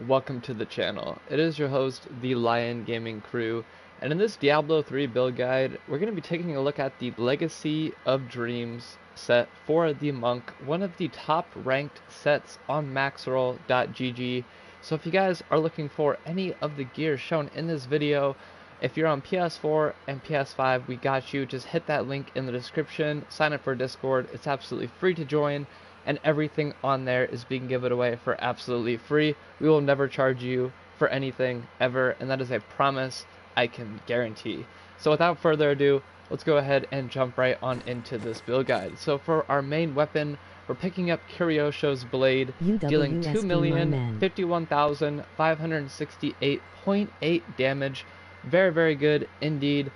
welcome to the channel. It is your host, the Lion Gaming Crew, and in this Diablo 3 build guide, we're going to be taking a look at the Legacy of Dreams set for the Monk, one of the top ranked sets on maxroll.gg. So if you guys are looking for any of the gear shown in this video, if you're on PS4 and PS5, we got you. Just hit that link in the description, sign up for Discord. It's absolutely free to join, and everything on there is being given away for absolutely free. We will never charge you for anything ever, and that is a promise I can guarantee. So without further ado, let's go ahead and jump right on into this build guide. So for our main weapon, we're picking up Kyriosho's Blade, dealing 2,051,568.8 damage. Very, very good indeed.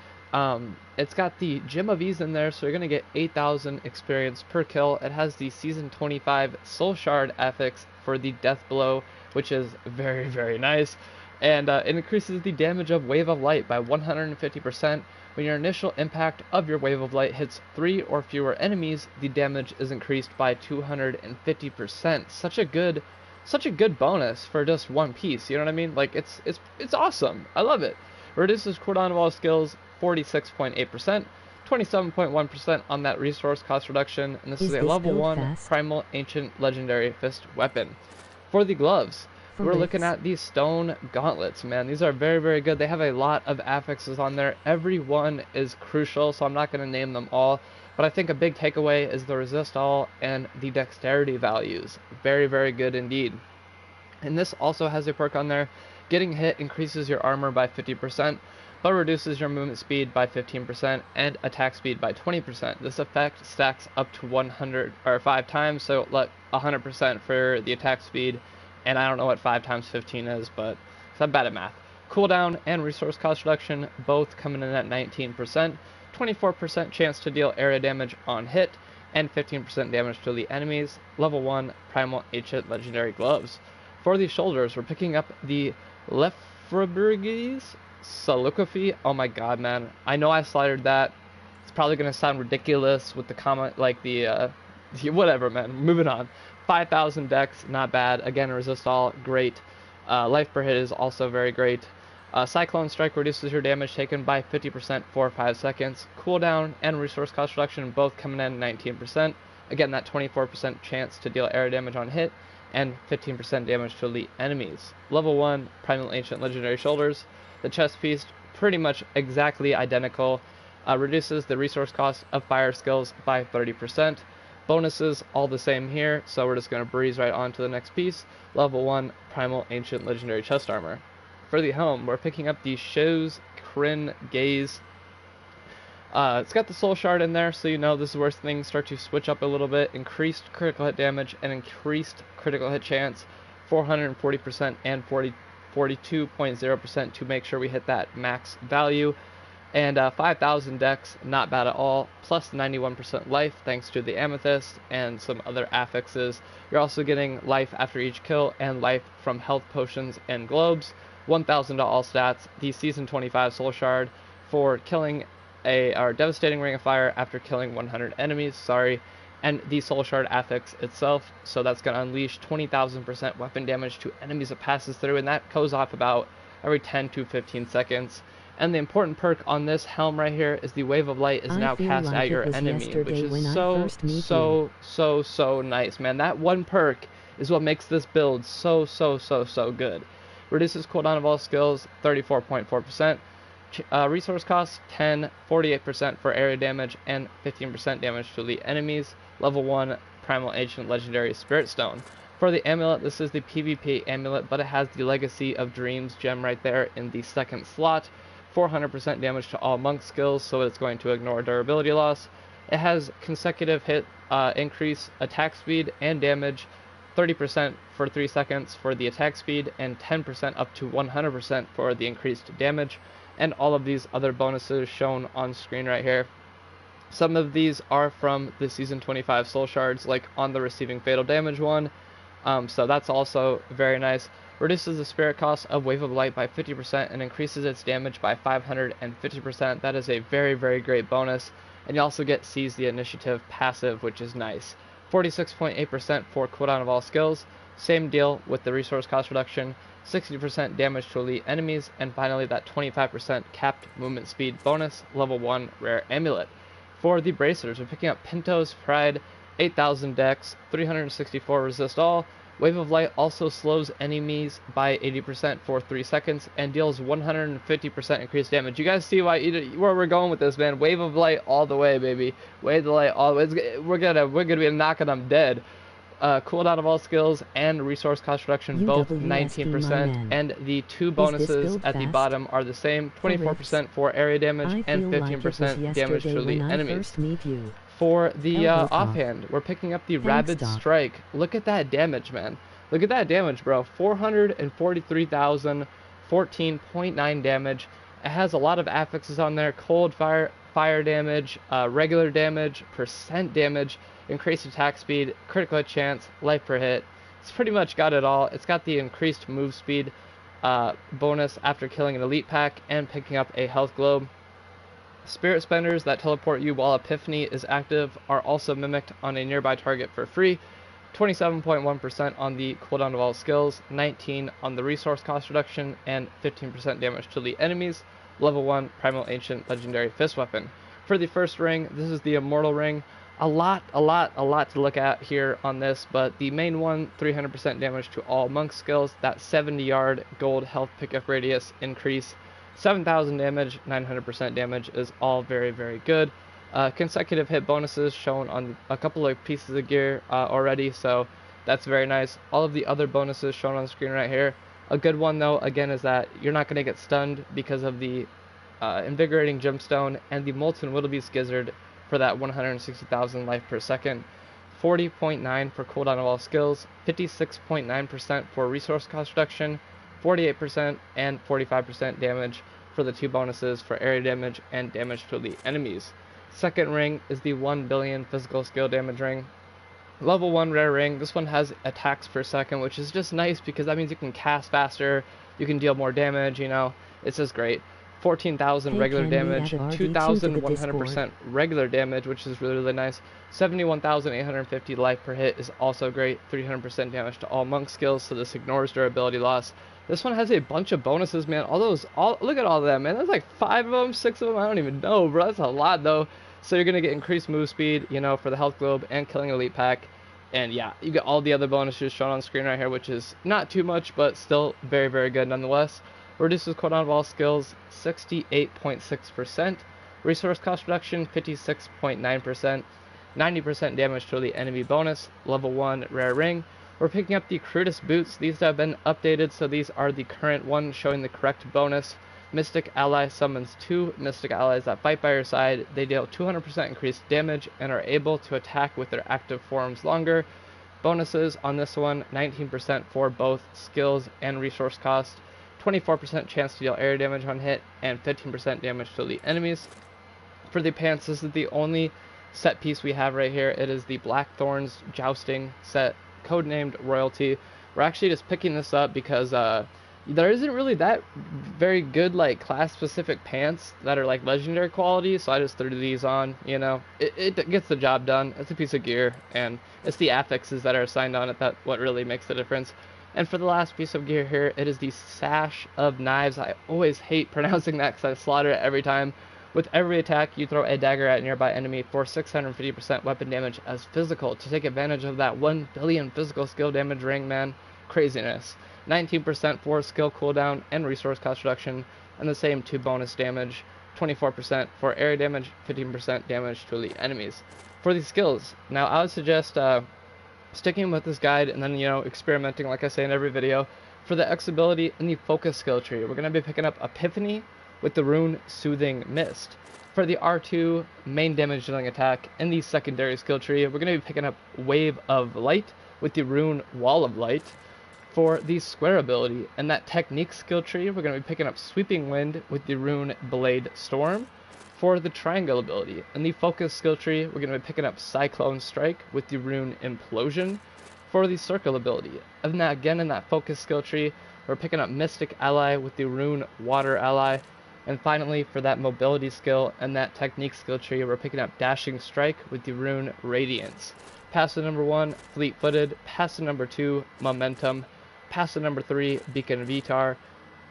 It's got the Gem of Ease in there, so you're going to get 8,000 experience per kill. It has the Season 25 Soul Shard affix for the Death Blow, which is very, very nice. And it increases the damage of Wave of Light by 150%. When your initial impact of your Wave of Light hits 3 or fewer enemies, the damage is increased by 250%. Such a good bonus for just one piece. You know what I mean? Like it's awesome. I love it. Reduces cooldown of all skills 46.8%, 27.1% on that resource cost reduction, and this is a level 1 primal ancient legendary fist weapon. For the gloves, we're looking at these stone gauntlets, man. These are very, very good. They have a lot of affixes on there. Every one is crucial, so I'm not going to name them all, but I think a big takeaway is the resist all and the dexterity values. Very, very good indeed. And this also has a perk on there. Getting hit increases your armor by 50%, but reduces your movement speed by 15% and attack speed by 20%. This effect stacks up to 100 or 5 times, so like 100% for the attack speed, and I don't know what 5 times 15 is, but I'm bad at math. Cooldown and resource cost reduction both coming in at 19%, 24% chance to deal area damage on hit, and 15% damage to the enemies. Level 1 primal ancient legendary gloves. For the shoulders, we're picking up the KaosLiquify. Oh my god, man. I know I slidered that. It's probably going to sound ridiculous with the comment, like the, whatever, man. Moving on. 5,000 dex, not bad. Again, resist all, great. Life per hit is also very great. Cyclone Strike reduces your damage taken by 50% for 5 seconds. Cooldown and resource cost reduction both coming in 19%. Again, that 24% chance to deal area damage on hit, and 15% damage to elite enemies. Level 1 primal ancient legendary shoulders. The chest piece pretty much exactly identical. Reduces the resource cost of fire skills by 30%. Bonuses all the same here, so we're just going to breeze right on to the next piece. Level 1 primal ancient legendary chest armor. For the helm, we're picking up the Shows Kryn Gaze. It's got the Soul Shard in there, so you know this is where things start to switch up a little bit. Increased critical hit damage and increased critical hit chance, 440% and 42.0% to make sure we hit that max value. And 5,000 dex, not bad at all, plus 91% life thanks to the amethyst and some other affixes. You're also getting life after each kill and life from health potions and globes. 1,000 to all stats. The Season 25 Soul Shard for killing our devastating ring of fire after killing 100 enemies, and the Soul Shard affix itself, so that's going to unleash 20,000% weapon damage to enemies it passes through, and that goes off about every 10 to 15 seconds. And the important perk on this helm right here is the Wave of Light is now cast at your enemy, which is so nice, man. That one perk is what makes this build so good. Reduces cooldown of all skills 34.4%. Resource cost 10, 48% for area damage, and 15% damage to elite enemies. Level 1 primal ancient legendary spirit stone. For the amulet, this is the PvP amulet, but it has the Legacy of Dreams gem right there in the second slot. 400% damage to all monk skills, so it's going to ignore durability loss. It has consecutive hit increase attack speed and damage, 30% for 3 seconds for the attack speed, and 10% up to 100% for the increased damage. And all of these other bonuses shown on screen right here. Some of these are from the Season 25 Soul Shards, like on the receiving fatal damage one, so that's also very nice. Reduces the spirit cost of Wave of Light by 50% and increases its damage by 550%. That is a very, very great bonus. And you also get Seize the Initiative passive, which is nice. 46.8% for cooldown of all skills, Same deal with the resource cost reduction, 60% damage to elite enemies, and finally that 25% capped movement speed bonus, level 1 rare amulet. For the bracers, we're picking up Pinto's Pride, 8000 dex, 364 resist all. Wave of Light also slows enemies by 80% for 3 seconds and deals 150% increased damage. You guys see where we're going with this, man. Wave of Light all the way, baby. Wave of Light all the way. We're gonna be knocking them dead. Cooldown of all skills and resource cost reduction both 19%, and the two bonuses at the bottom are the same, 24% for area damage and 15% damage to elite enemies. For the offhand, we're picking up the Rabid Strike. Look at that damage, man. Look at that damage, bro. 443,000, 14.9 damage. It has a lot of affixes on there. Cold fire damage, regular damage, percent damage, increased attack speed, critical hit chance, life per hit. It's pretty much got it all. It's got the increased move speed bonus after killing an elite pack and picking up a health globe. Spirit spenders that teleport you while Epiphany is active are also mimicked on a nearby target for free. 27.1% on the cooldown of all skills, 19 on the resource cost reduction, and 15% damage to elite enemies. Level 1 Primal Ancient Legendary Fist Weapon. For the first ring, this is the Immortal Ring. A lot to look at here on this, but the main one, 300% damage to all monk skills, that 70-yard gold health pickup radius increase, 7,000 damage, 900% damage is all very, very good. Consecutive hit bonuses shown on a couple of pieces of gear already, so that's very nice. All of the other bonuses shown on the screen right here. A good one, though, again, is that you're not going to get stunned because of the Invigorating Gemstone and the Molten Wildebeest Gizzard for that 160,000 life per second. 40.9 for cooldown of all skills, 56.9% for resource cost reduction, 48% and 45% damage for the two bonuses for area damage and damage to elite enemies. Second ring is the 1 billion physical skill damage ring. Level 1 rare ring. This one has attacks per second, which is just nice because that means you can cast faster, you can deal more damage, you know. It's just great. 14,000 regular damage, 2,100% regular damage, which is really, really nice. 71,850 life per hit is also great. 300% damage to all monk skills, so this ignores durability loss. This one has a bunch of bonuses, man. Look at all of them, man. There's like 5 of them, 6 of them, I don't even know, bro. That's a lot, though. So you're going to get increased move speed, you know, for the health globe and killing elite pack. And yeah, you get all the other bonuses shown on screen right here, which is not too much, but still very, very good nonetheless. Reduces cooldown of all skills, 68.6%. Resource cost reduction, 56.9%. 90% damage to the enemy bonus. Level 1 rare ring. We're picking up the crudest boots. These have been updated, so these are the current ones showing the correct bonus. Mystic ally summons 2 mystic allies that fight by your side. They deal 200% increased damage and are able to attack with their active forms longer. Bonuses on this one, 19% for both skills and resource cost. 24% chance to deal area damage on hit, and 15% damage to elite enemies. For the pants, this is the only set piece we have right here. It is the Blackthorns Jousting set, codenamed Royalty. We're actually just picking this up because there isn't really that very good like class-specific pants that are like legendary quality, so I just threw these on, you know. It gets the job done. It's a piece of gear, and it's the affixes that are assigned on it that what really makes the difference. And for the last piece of gear here, it is the Sash of Knives. I always hate pronouncing that because I slaughter it every time. With every attack, you throw a dagger at a nearby enemy for 650% weapon damage as physical to take advantage of that 1 billion physical skill damage ring, man. Craziness. 19% for skill cooldown and resource cost reduction, and the same 2 bonus damage. 24% for area damage, 15% damage to elite enemies. For these skills, now I would suggest sticking with this guide and then, you know, experimenting like I say in every video. For the X ability and the focus skill tree, we're going to be picking up Epiphany with the rune Soothing Mist. For the R2 main damage dealing attack and the secondary skill tree, we're going to be picking up Wave of Light with the rune Wall of Light. For the square ability and that technique skill tree, we're going to be picking up Sweeping Wind with the rune Blade Storm. For the triangle ability and the focus skill tree, we're going to be picking up Cyclone Strike with the rune Implosion. For the circle ability, and that again in that focus skill tree, we're picking up Mystic Ally with the rune Water Ally. And finally, for that mobility skill and that technique skill tree, we're picking up Dashing Strike with the rune Radiance. Passive number 1, Fleet-Footed. Passive number 2, Momentum. Passive number 3, Beacon Vitar.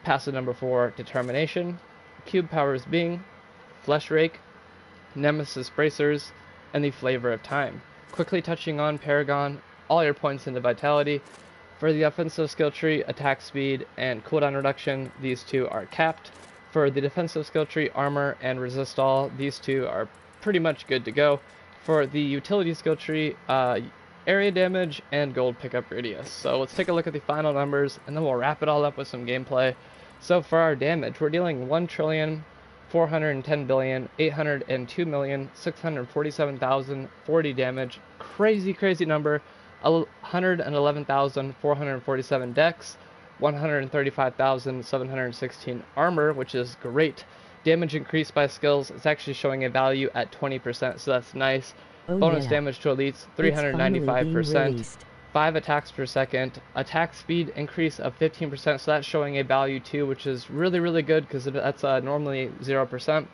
Passive number 4, Determination. Cube powers being Flesh Rake, Nemesis Bracers, and the Flavor of Time. Quickly touching on Paragon, all your points into Vitality. For the offensive skill tree, attack speed and cooldown reduction, these two are capped. For the defensive skill tree, armor and resist all, these two are pretty much good to go. For the utility skill tree, area damage and gold pickup radius. So let's take a look at the final numbers and then we'll wrap it all up with some gameplay. So for our damage, we're dealing 1,410,802,647,040 damage. Crazy number. 111,447 dex, 135,716 armor, which is great. Damage increased by skills, it's actually showing a value at 20%, so that's nice. Bonus damage to elites, 395%. 5 attacks per second. Attack speed increase of 15%, so that's showing a value too, which is really good because that's normally 0%.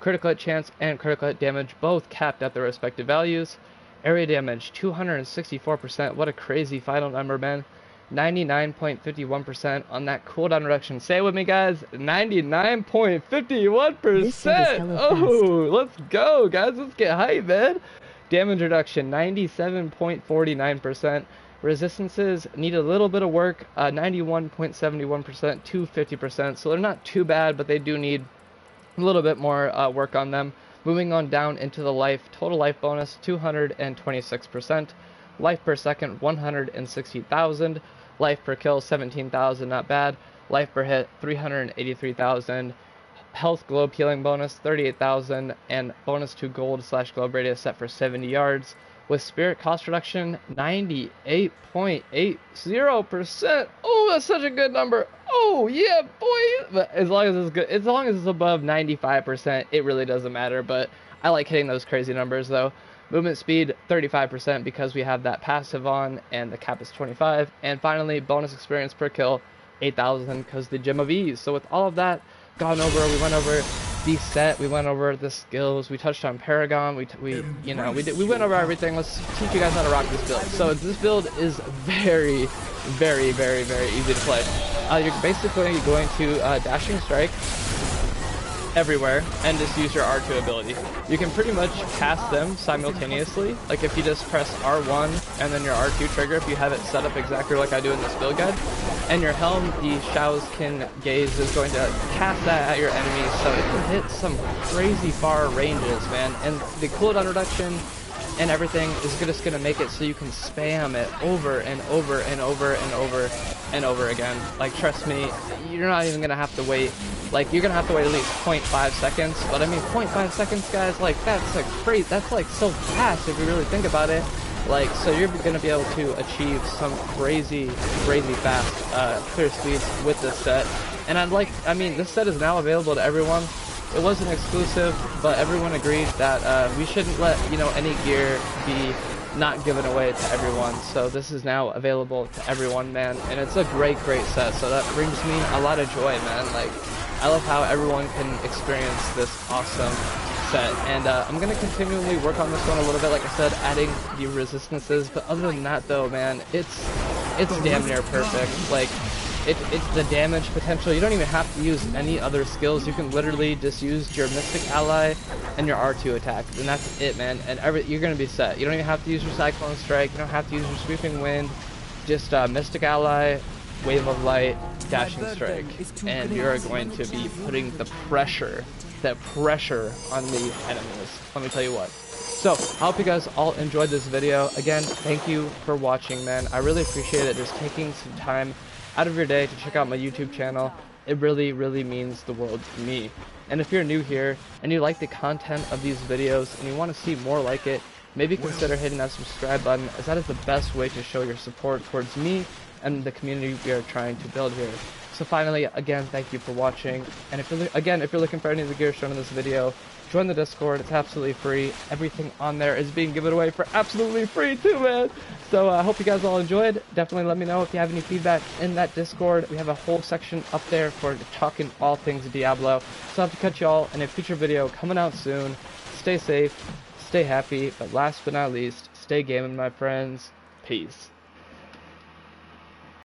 Critical hit chance and critical hit damage both capped at their respective values. Area damage, 264%. What a crazy final number, man. 99.51% on that cooldown reduction. Say it with me, guys. 99.51%. Oh, let's go, guys. Let's get hype, man. Damage reduction, 97.49%. Resistances need a little bit of work. 91.71% to 50%. So they're not too bad, but they do need a little bit more work on them. Moving on down into the life, total life bonus 226%, life per second 160,000, life per kill 17,000, not bad, life per hit 383,000, health globe healing bonus 38,000, and bonus to gold/globe radius set for 70 yards. With spirit cost reduction 98.80%. Oh, that's such a good number. Oh yeah, boy. But as long as it's good, as long as it's above 95%, it really doesn't matter. But I like hitting those crazy numbers though. Movement speed 35% because we have that passive on, and the cap is 25. And finally, bonus experience per kill 8,000 because the Gem of Ease. So with all of that gone over, we went over the set, we went over the skills, we touched on Paragon, we went over everything. Let's teach you guys how to rock this build. So this build is very easy to play. You're basically going to Dashing Strike everywhere and just use your R2 ability. You can pretty much cast them simultaneously. Like if you just press R1 and then your R2 trigger, if you have it set up exactly like I do in this build guide, and your helm, the Shao's Gaze, is going to cast that at your enemies, so it can hit some crazy far ranges, man. And the cooldown reduction and everything is just gonna make it so you can spam it over and over and over and over and over again. Like, trust me, you're not even gonna have to wait. Like, you're gonna have to wait at least 0.5 seconds. But I mean, 0.5 seconds, guys, like, that's like crazy. That's like so fast if you really think about it. Like, so you're gonna be able to achieve some crazy fast clear speeds with this set. And I mean, this set is now available to everyone. It wasn't exclusive, but everyone agreed that we shouldn't let, any gear be not given away to everyone. So this is now available to everyone, man, and it's a great set. So that brings me a lot of joy, man. Like, I love how everyone can experience this awesome set, and I'm gonna continually work on this one a little bit, like I said, adding the resistances. But other than that, though, man, it's damn near perfect. Like, it's the damage potential. You don't even have to use any other skills. You can literally just use your Mystic Ally and your R2 attack, and that's it, man. And you're gonna be set. You don't even have to use your Cyclone Strike. You don't have to use your Sweeping Wind. Just Mystic Ally, Wave of Light, Dashing Strike, and you're going to be putting the pressure on the enemies. Let me tell you what. So, I hope you guys all enjoyed this video. Again, thank you for watching, man. I really appreciate it, just taking some time out of your day to check out my YouTube channel. It really means the world to me. And if you're new here and you like the content of these videos and you want to see more like it, maybe consider hitting that subscribe button, as that is the best way to show your support towards me and the community we are trying to build here. So finally, again, thank you for watching. And if you're looking for any of the gear shown in this video, join the Discord. It's absolutely free. Everything on there is being given away for absolutely free too, man. So I hope you guys all enjoyed. Definitely let me know if you have any feedback in that Discord. We have a whole section up there for talking all things Diablo. So I'll have to catch y'all in a future video coming out soon. Stay safe, stay happy, but last but not least, stay gaming, my friends. Peace.